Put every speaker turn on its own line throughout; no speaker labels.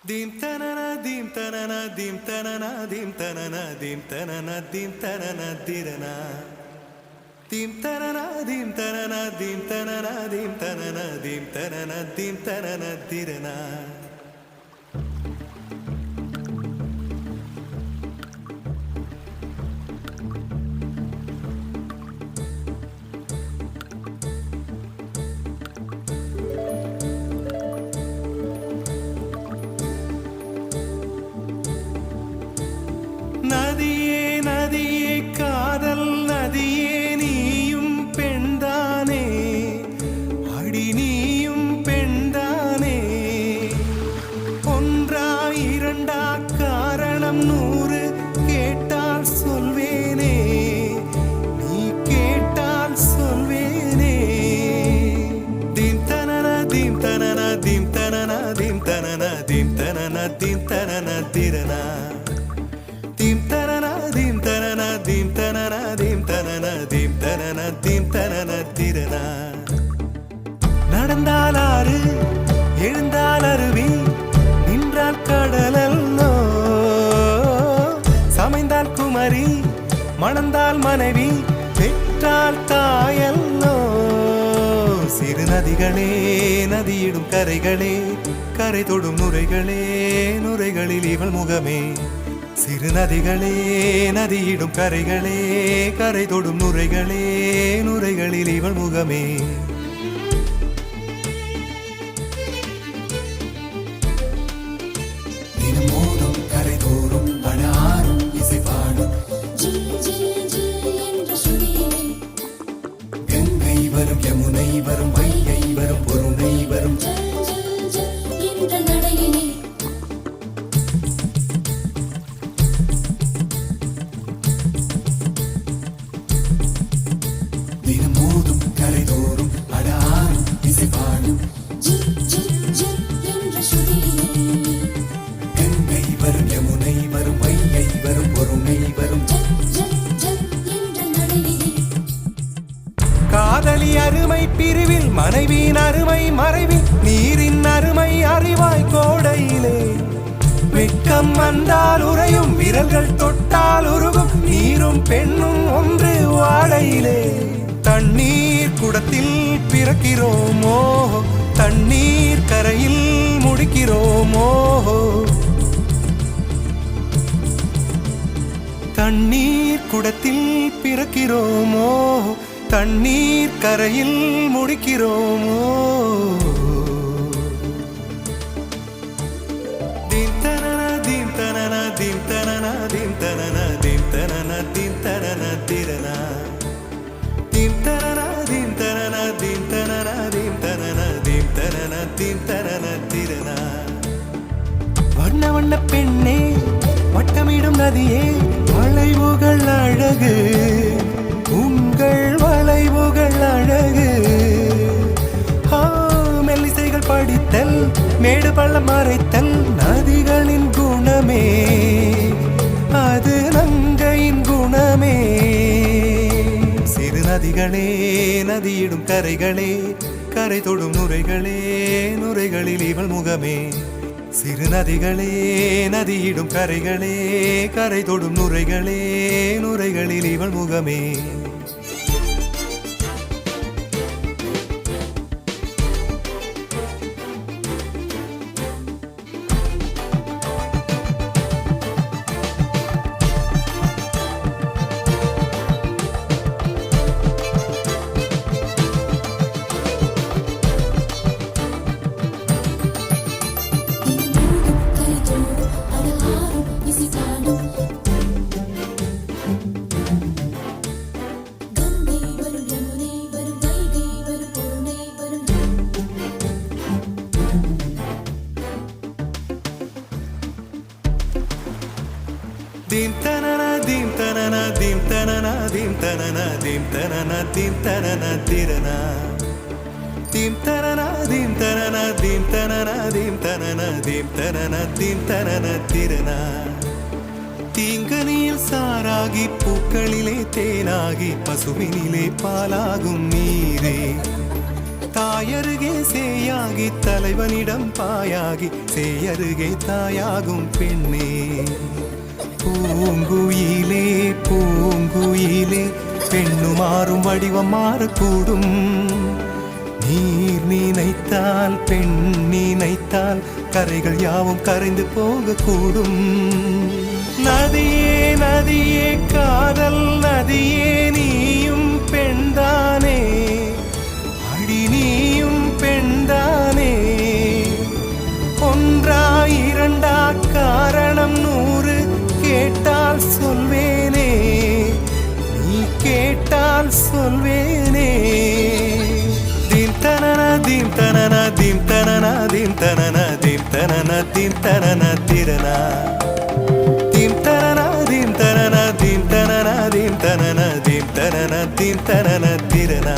Dim tanana dim tanana dim tanana dim tanana dim tanana dim tanana dirana dim tanana dim tanana dim tanana dim tanana dim tanana dim tanana dirana நதியே நதியே காதல் நதியே நீயும் பெண்தானே அடி நீயும் பெண்தானே ஒன்றா இரண்டா காரணம் 100 கேட்டால் சொல்வேனே நீ கேட்டால் சொல்வேனே தீம் தனன தீம் தனன தீம் தனன தீம் தனன தீம் தனன தீம் தனன திரனா dim tanana dim tanana dim tanana dim tanana dim tanana dim tanana dirana நடந்தால் ஆறு எழுந்தால் அருவி நின்றால் கடலல்லோ சமைந்தால் குமரி மணந்தால் மனைவி பெற்றால் தாயல்லோ சிறு நதிகளே நதியிடும் கரைகளே கரை தொடும் நுரைகளே நுரைகளில் இவள் முகமே சிறு நதிகளே நதியிடும் கரைகளே கரை தொடும் நுரைகளே நுரைகளில் இவள் முகமே தினமோதும் கரை தோறும் அடாரும் இசை பாடும் கங்கை வரும் யமுனை வரும் வைகை வரும் பொருணை வரும் தினமோதும் கரை தோறும் அடாரும் இசை பாடும் கங்கை வரும் யமுனை வரும் வைகை வரும் பொருணை வரும் காதலி அருமை பிரிவில் மனைவியின் அருமை மறைவில் நீரின் அருமை அறிவாய் கோடையிலே வெட்கம் வந்தால் உறையும் விரல்கள் தொட்டால் உருகும் நீரும் பெண்ணும் ஒன்று வாடையிலே தண்ணீர் குடத்தில் பிறக்கிறோமோ தண்ணீர் கரையில் முடிக்கிறோமோ தண்ணீர் குடத்தில் பிறக்கிறோமோ தண்ணீர் கரையில் முடிக்கிறோமோ தீம் தனன தீம் தனன தீம் தனன தீம் தனன தீம் தனன தீம் தனன திரனா தீம் தனன தீம் தனன தீம் தனன தீம் தனன தீம் தனன தீம் தனன திரனா வண்ண வண்ண பெண்ணே வட்டமிடும் நதியே வளைவுகள் அழகு உங்கள் வளைவுகள் அழகு மெல்லிசைகள் படித்தல் மேடு பள்ளம் மறைத்தல் நதிகளின் குணமே அது நங்கையின் குணமே சிறு நதிகளே நதியிடும் கரைகளே கரை தொடும் நுரைகளே நுரைகளில் இவள் முகமே சிறு நதிகளே நதியிடும் கரைகளே கரை தொடும் நுரைகளே நுரைகளில் இவள் முகமே dim tanana dim tanana dim tanana dim tanana dim tanana dim tanana dirana dim tanana dim tanana dim tanana dim tanana dim tanana dim tanana dirana தீங்கனியில் சாராகி பூக்களிலே தேனாகி பசுவினிலே பாலாகும் நீரே தாயருகே சேயாகி தலைவனிடம் பாயாகி சேயருகே தாயாகும் பெண்ணே. பூங்குயிலே பூங்குயிலே பெண்ணு மாறும் வடிவம் மாறக்கூடும். நீர் நினைத்தால் பெண் நினைத்தால் கரைகள் யாவும் கரைந்து போகக்கூடும். நதியே நதியே காதல் நதியே நீயும் பெண்தானே, அடி நீயும் பெண்தானே. ஒன்றா இரண்டா காரணம் 100 கேட்டால் சொல்வேனே, நீ கேட்டால் சொல்வேனே. தீம் தனன தீம் தனன தீம் தனன தீம் தனன தீம் தனன தீம் தனன திரனா. தீம் தனன தீம் தனன தீம் தனன தீம் தனன தீம் தனன தீம் தனன திரனா.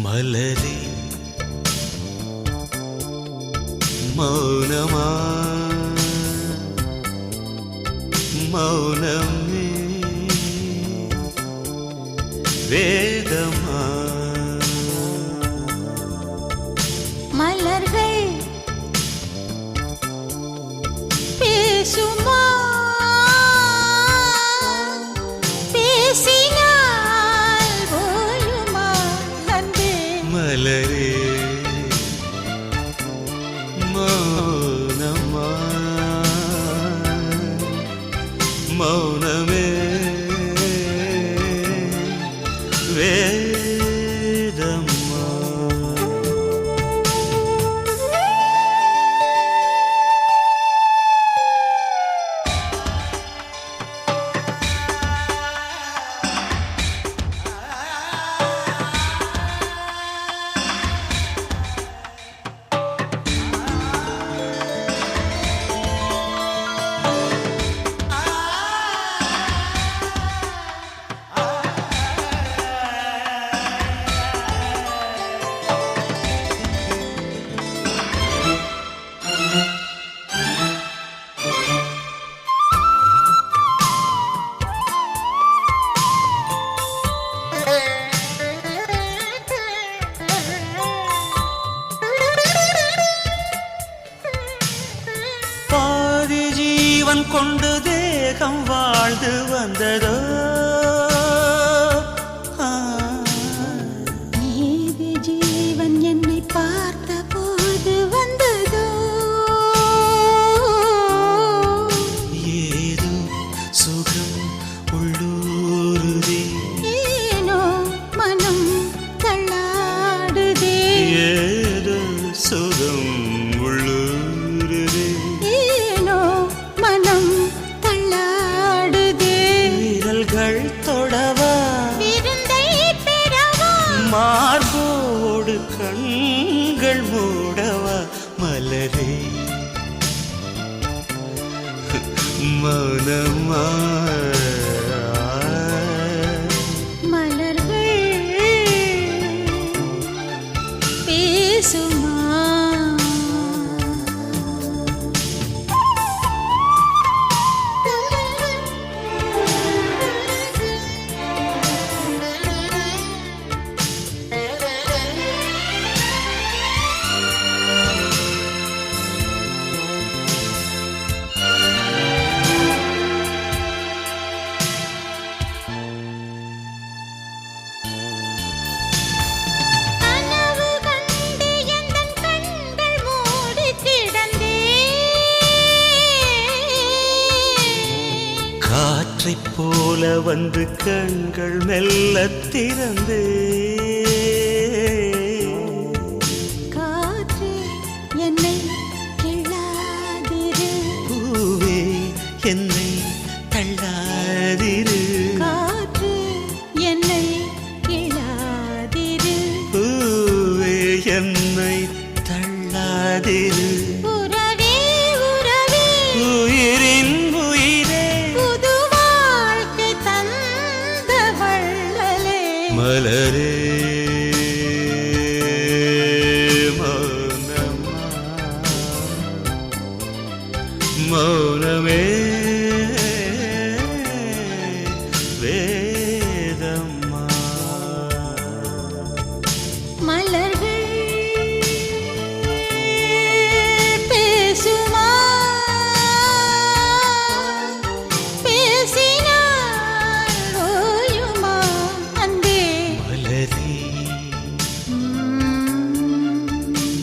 மலரே மௌனமா மௌனமே வேதமா.
மலர்கள் பேசுமா, பேசினால் போயுமா அன்பே.
மலரே மௌனமா மௌனமே வேதமா. கொண்டு தேகம் வாழ்ந்து வந்ததோ
நீதி ஜீவன் என்னை பார்த்த போது வந்ததோ.
ஏதோ சுகம் உள்ளூருதே,
ஏனோ மனம் தள்ளாடுதே.
ஏதோ சுகம் உள்ளூருதே,
ஏனோ மனம் தள்ளாடுதே.
விரல்கள் தொடவா,
விருந்தை பெறவா,
மார்போடு கண்கள் மூடவா. மலரே மௌனமா
மலர்கள் பேசுமா.
காற்றைப் போல வந்து கண்கள் மெல்ல திறந்து
காற்று என்னை கிள்ளாதிரு
பூவே என்னை தள்ளாதிரு
காற்று என்னை கிள்ளாதிரு
பூவே என்னை தள்ளாதிரு
உறவே உறவே
உயிரின் உயிரே
புது வாழ்க்கை தந்த வள்ளலே
மலரே மௌனமா மௌனமே வேதம்மா
மலர்கள் பேசுமா பேசினார் ஓயுமா அன்பே
மலரே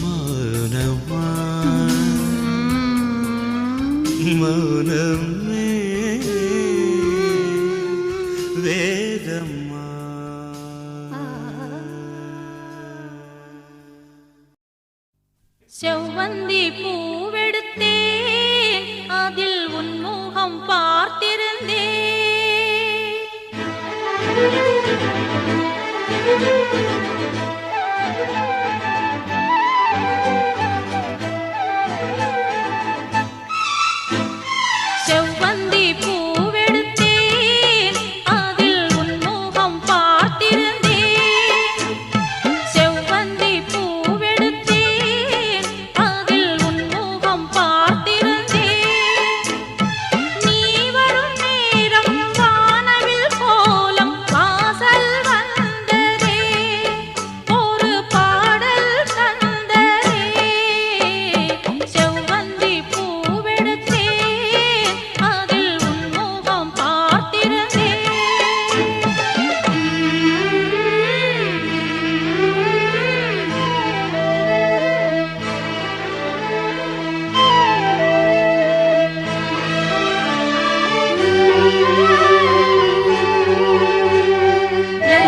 மௌனமா மௌனமே வேதம்மா
செவ்வந்தி பூவெடுத்தேன் அதில் உன் முகம் பார்த்திருந்தேன் செவ்வந்தி பூவெடுத்தேன் அதில் உன் முகம் பார்த்திருந்தேன் செவ்வந்தி பூவெடுத்தேன் அதில் உன் முகம் பார்த்திருந்தேன் நீ வரும் நேரம் வானவில் கோலம் வாசல் வந்ததே ஒரு பாடல் தந்ததே செவ்வந்தி பூவெடுத்தேன் அதில் உன் முகம் பார்த்திருந்தேன்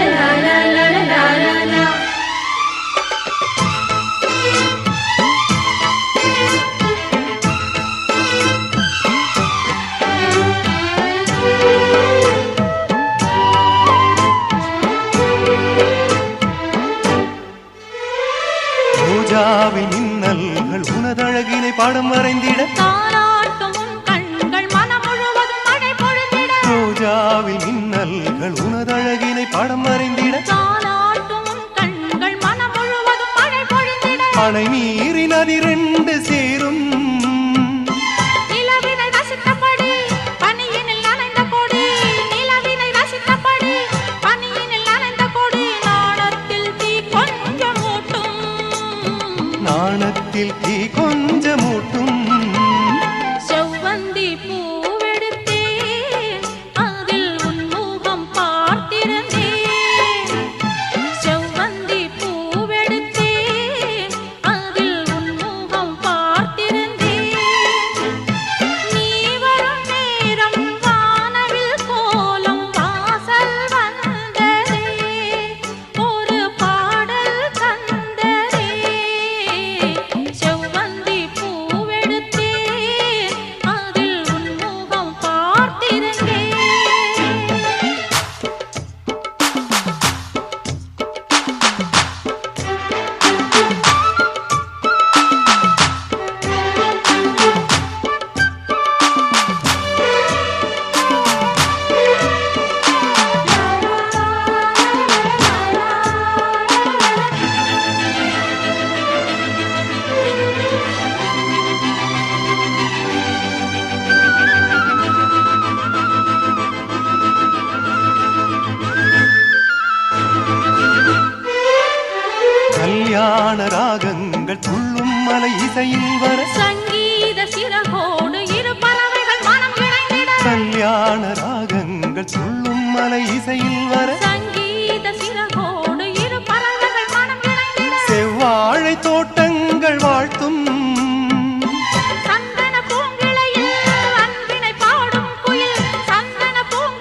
லா லா லா லா லா லா
பூஜாவின் இன்னல்கள் உனதழகினை பாடம் வரைந்திட
தாலாட்டும் உன் கண்கள் மனம் முழுவதும் மழை பொழிந்திட
பூஜாவின் இன்னல்கள் உனதழகினை பாடம் வரைந்திட
தாலாட்டும் உன் கண்கள் மனம் முழுவதும் மழை பொழிந்திட
அணை நீரின் அதிரண்டு சேரும்
நிலவினை ரசித்தபடி பனியினில் நனைந்த கொடி நிலவினை ரசித்தபடி பனியினில் நனைந்த கொடி நாணத்தில் தீ கொஞ்சம் மூட்டும்
நாணத்தில் தீ கொஞ்சமூட்டும்
செவ்வந்தி பூவெடுத்தேன் அதில் உன் முகம் பார்த்திருந்தேன் செவ்வந்தி பூவெடுத்தேன் அதில் உன் முகம் பார்த்திருந்தேன் நீ வரும் நேரம் வானவில் கோலம் வாசல் வந்ததே ஒரு பாடல் தந்ததே செவ்வந்தி பூவெடுத்தேன் அதில் உன் முகம் பார்த்திருந்தேன்
கல்யாண ராகங்கள் துள்ளும் மலை இசையில் வர
சங்கீத சிறகோடு இரு பறவைகள் மனம் இணைந்திட
கல்யாண ராகங்கள் துள்ளும் மலை இசையில் வர
சங்கீத சிறகோடு இரு பறவைகள் மனம் இணைந்திட
செவ்வாழை தோட்டங்கள் வாழ்த்தும்
சந்தன பூங்கிளையில் அன்பினை பாடும் குயில் சந்தன பூங்கிளையில்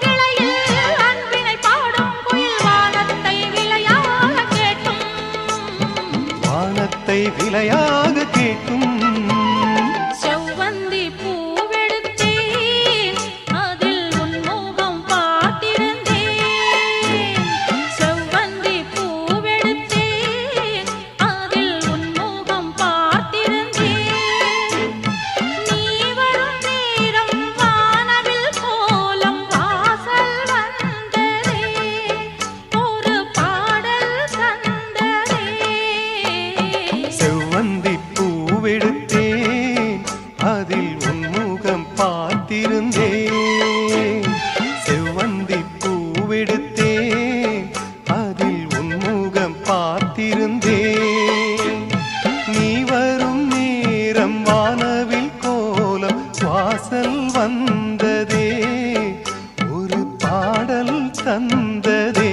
வாசல் வந்ததே ஒரு பாடல் தந்ததே.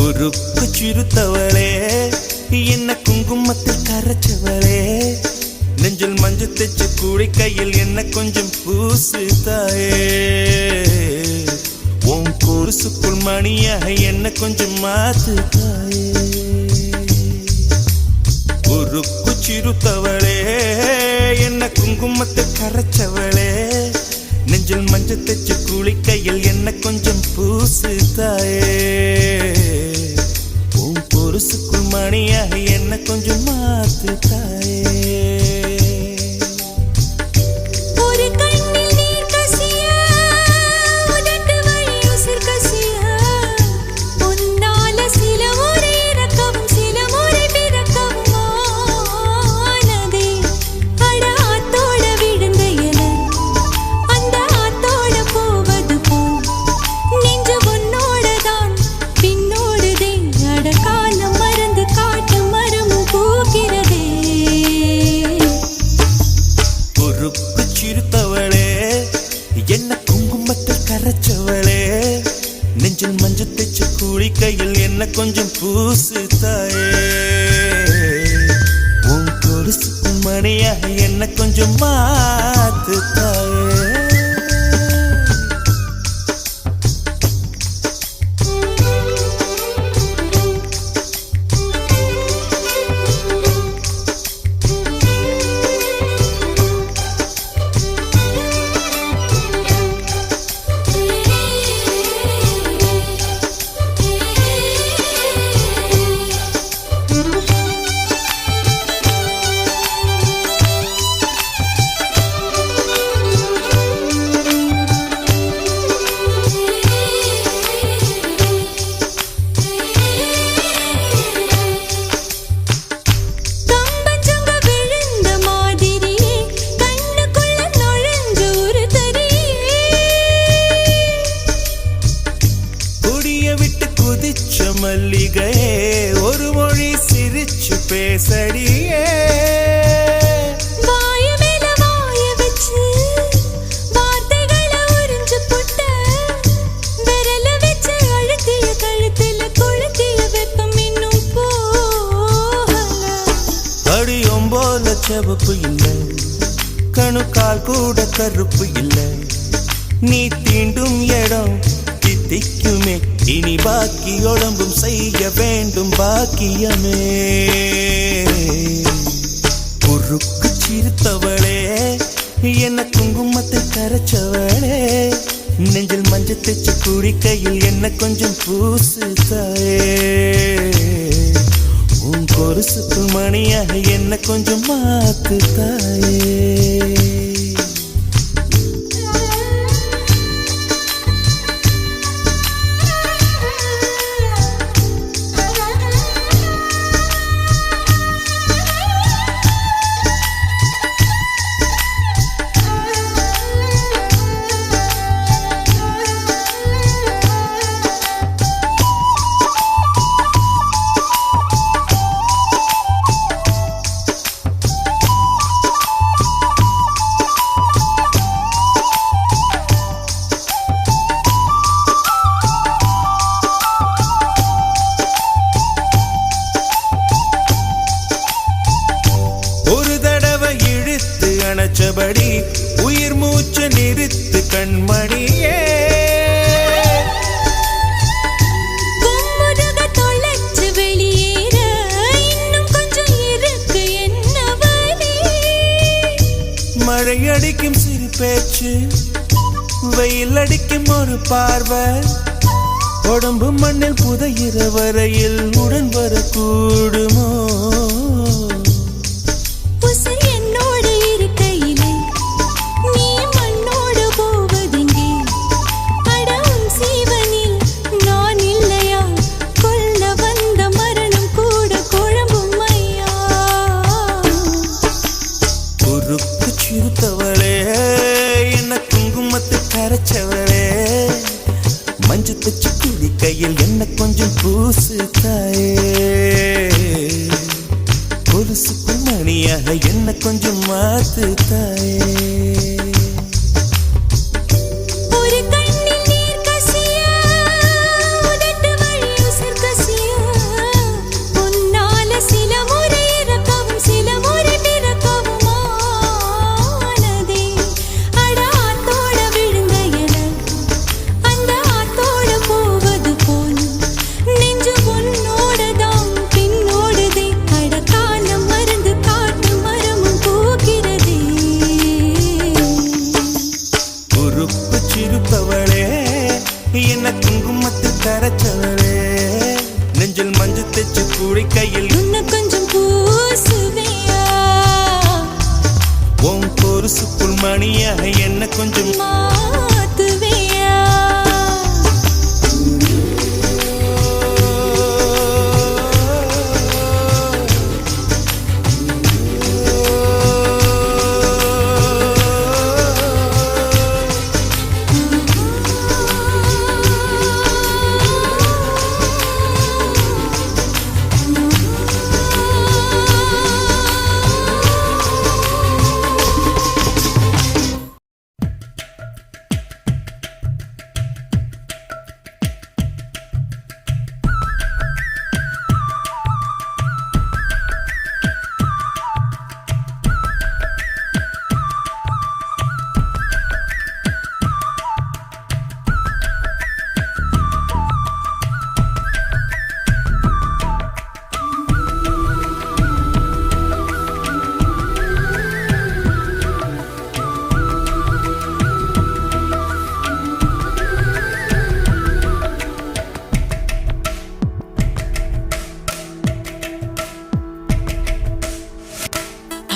உருக்கு சிறுத்தவளே என்ன குங்குமத்தில் கரைச்சவளே நெஞ்சில் மஞ்சள் தைச்சு கூடி கையில் என்ன கொஞ்சம் பூசு தாயே உன் கொலுசுக்குள் மணியாக என்ன கொஞ்சம் மாத்து தாயே. உருக்கு சிறுத்தவளே என்ன குங்குமத்தில் கரைச்சவளே நெஞ்சில் மஞ்சள் தைச்சு கூலி கையில் என்ன கொஞ்சம் பூசு தாயே உன் பொருசுக்குள் மணியாக என்ன கொஞ்சம் மாத்து தாயே.
ஒரு கண்ணில் நீர் கசிய உதட்டு வழி உசிர் கசிய உன்னால சில முறை இறக்கவும் சில முறை பிறக்கவும் ஆனதே. அட ஆத்தோட விழுந்த இலை அந்த ஆத்தோட போவது போல் நெஞ்சு உன்னோடதான் பின்னோடுதே. அட காலம் மறந்து காட்டு மரமும் பூக்கிறதே.
உருக்கு சிறுத்தவளே என்ன குங்குமத்தில் கரைச்சவளே நெஞ்சில் மஞ்சள் தைச்சு கூலி கையில் என்ன கொஞ்சம் பூசு தாயே உன் கொலுசுக்குள் மணியாக என்ன கொஞ்சம் மாத்து தாயே.
கம்பஞ்சங்க விழுந்த மாதிரியே கண்ணுக்குள்ள நுழைஞ்சு ஒரு தரியே.
கொடிய விட்டு குதிச்ச மல்லிகையே ஒரு மொழி சிரிச்சு பேசடியே.
வாய மேல வாய வச்சு வார்த்தைகளை உறிஞ்சு புட்ட விரல வச்சு அழுத்திய கழுத்துல கொளுத்திய வெப்பம் இன்னும் போகல.
அடியும் போல செவப்பு இல்லை கணுக்கால் கூட கருப்பு இல்லை நீ தீண்டும் இடம் தித்திக்குமே இனி பாக்கி உடம்பும் செய்ய வேண்டும் பாக்கியமே. உருக்கு சிறுத்தவளே என்ன குங்குமத்தை கரைச்சவளே நெஞ்சில் மஞ்சள் தைச்சு கூடி கையில் என்ன கொஞ்சம் பூசு தாயே உன் கொலுசுக்குள் மணியாக என்ன கொஞ்சம் மாத்து தாயே. நினைச்சபடி உயிர் மூச்சு நிறுத்து கண்மணியே.
கும்முருக தொலைச்சு வெளியேற இன்னும் கொஞ்சம் இருக்கு என்ன வழி.
மழை அடிக்கும் சிறு பேச்சு, வெயில் அடிக்கும் ஒரு பார்வை, உடம்பு மண்ணில் புதையிற வரையில் உடன் வரக்கூடுமோ?
என்னோடு இருக்கையிலே நீ மண்ணோடு போவதெங்கே? அடவும் சீவனில் நான் இல்லையா? கொல்ல வந்த மரணம் கூட குழம்பும் ஐயா.
குறுக்கு சிறுத்தவளே, என்ன குங்குமத்து கரைச்சவளே, மஞ்சு தச்சு குடி கையில் என்ன கொஞ்சம் பூசு தாயே, கொலுசுக்கு மணியாக என்ன கொஞ்சம் மாத்து தாயே.
ஒரு கண்ணில் நீர் கசிய, உதட்டு வழி உசிர் கசிய, உன்னால சில முறை இறக்கவும் சில முறை பிறக்கவும் ஆனதே. அட ஆத்தோட விழுந்த என அந்த ஆத்தோட போவது போல் நெஞ்சு உன்னோடதான் பின்னோடுதே. அட காலம் மறந்து காட்டு மரமும் போகிறதே.
குறுக்கு சிறுப்பவளே, என்ன குங்குமத்து கரைச்சவளே, நெஞ்சில் மஞ்சு தச்சு குடி கையில்
உன்னை கொஞ்சம் பூசுவியா?
உன் பொருசுக்குள் மணியாக என்ன கொஞ்சம்
மாத்துவியா?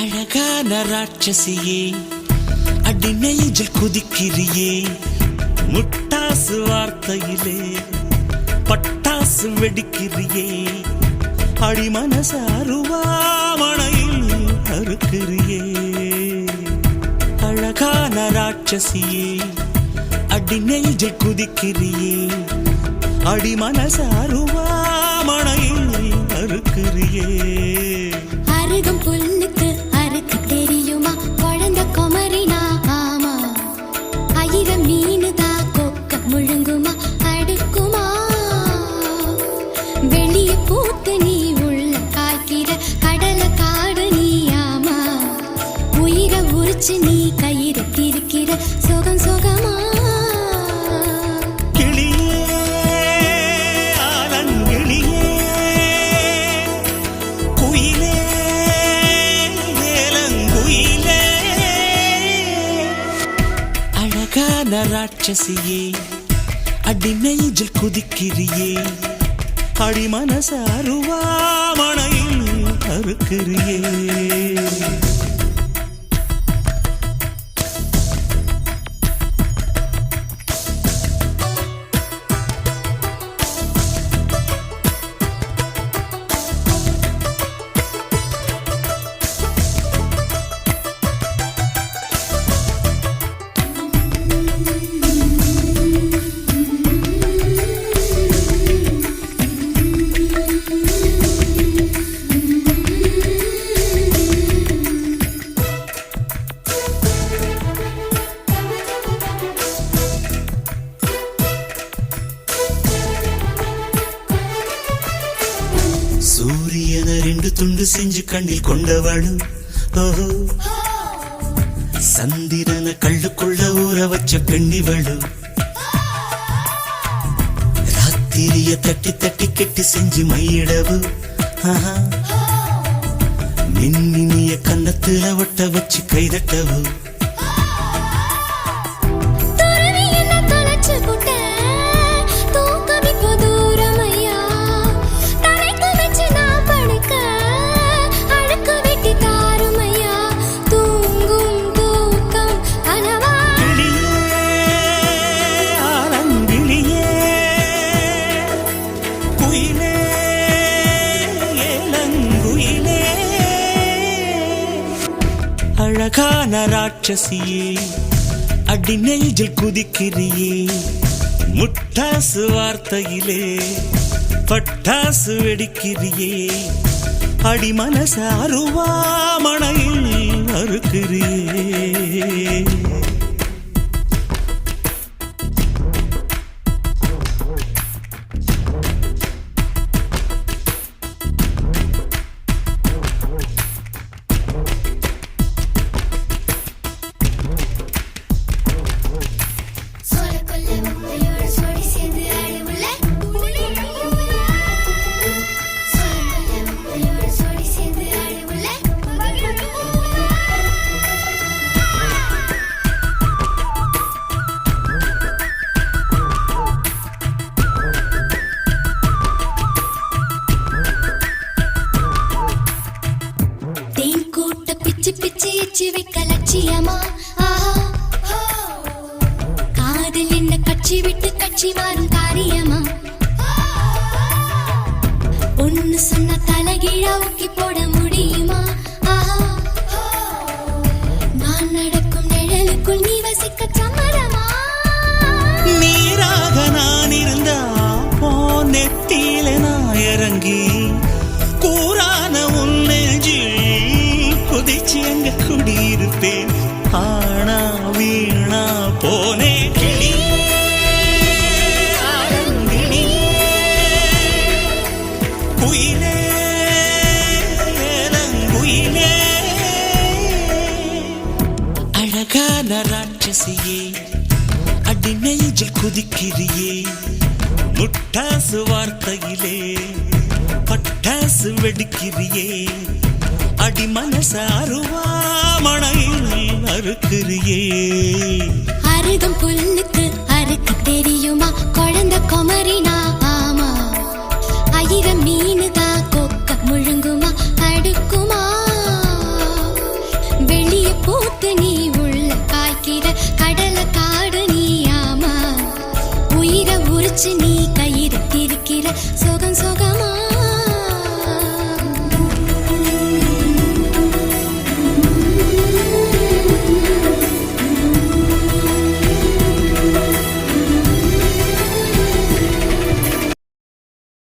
அழகான ராட்சசியே, அடி நெஞ்சில் குதிக்கிறியே, முட்டாசு வார்த்தையிலே பட்டாசு வெடிக்கிறியே, அடி மனச அருவாமணையில் அறுக்கிறியே. அழகான ராட்சசியே, அடி நெஞ்சில் குதிக்கிறியே, அடி மனச அருவாமணையில் அறுக்கிறியே.
அருகம் புல்லுக்கு அறுக்க தெரியுமா? குழந்தை குமரினா ஆமா. ஆயிரம் மீனுதா கொக்க முழுங்குமா அடுக்குமா? வெளிய பூத்து நீ உள்ள காய்க்கிற கடல காடு நீ ஆமா. உயிரை உரிச்சு நீ கயிறு திரிக்கிற சுகம் சுகமா?
ராட்சசியே, அடி நெஞ்சில் குதிக்கிறியே, அடி மனச அருவாமணையில் அறுக்கிறியே. சூரியனை ரெண்டு துண்டு செஞ்சு கண்ணில் கொண்டவளு, ஓஹோ, சந்திரனை கள்ளுக்குள்ள ஊற வச்ச பெண்ணிவளு, ராத்திரிய தட்டி தட்டி கெட்டி செஞ்சு மையிடவு, இன்னிய கன்னத்துல ஒட்ட வச்சு கைதட்டவும்
துறவி என்ன தொலைச்சு புட்ட தூக்கம் இப்போ தூரமையா தரைக்கு வச்சு நான் படுக்க அழுக்கு வெட்டி தாருமையா தூங்கும் தூக்கம் கனவா
ஆலங்கிளியே குயிலே ஏலங்குயிலே அழகான ராட்சசியே அடி நெஞ்சில் குதிக்கிறியே முட்டாசு வார்த்தையிலே பட்டாசு வெடிக்கிறியே அடி மனச அருவாமணையில் அறுக்கிறியே
சோலக்குள்ள முட்டையோட சோடி சேர்ந்து ஆடுவுள்ள சோலக்குள்ள முட்டையோட சோடி சேர்ந்து ஆடுவுள்ள தேன் கூட்ட பிச்சு பிச்சு எச்சு வைக்க லட்சியமா காதல் என்ன கட்சி விட்டு கட்சி மாறும் காரியமா ஒன்னு சொன்ன தலைகீழா ஊக்கி போட முடியுமா நான் நடக்கும் நிழலுக்குள் நீ வசிக்க சம்மதமா
நீராக நான் இருந்தா போ நெத்தியில நான் இறங்கி கூரான உன் நெஞ்சில் குதிச்சு எங்க குடியிருப்பேன் ஆனா வீணா போனே கிளி குயிலே ஏலங்குயிலே அழகான ராட்சசியே அடி நெஞ்சில் குதிக்கிறியே முட்டாசு வார்த்தையிலே பட்டாசு வெடிக்கிறியே அடி மனச அருவாமணையில் அறுக்கிறியே
அருகம் புல்லுக்கு அறுக்க தெரியுமா குழந்தை குமரினா ஆமா ஆயிரம் மீனுதான் கொக்க முழுங்குமா அடுக்குமா வெளிய பூத்து நீ உள்ள காய்க்கிற கடலை காடு நீ ஆமா உயிரை உரிச்சு நீ கயிறு திரிக்கிற சுகம் சுகமா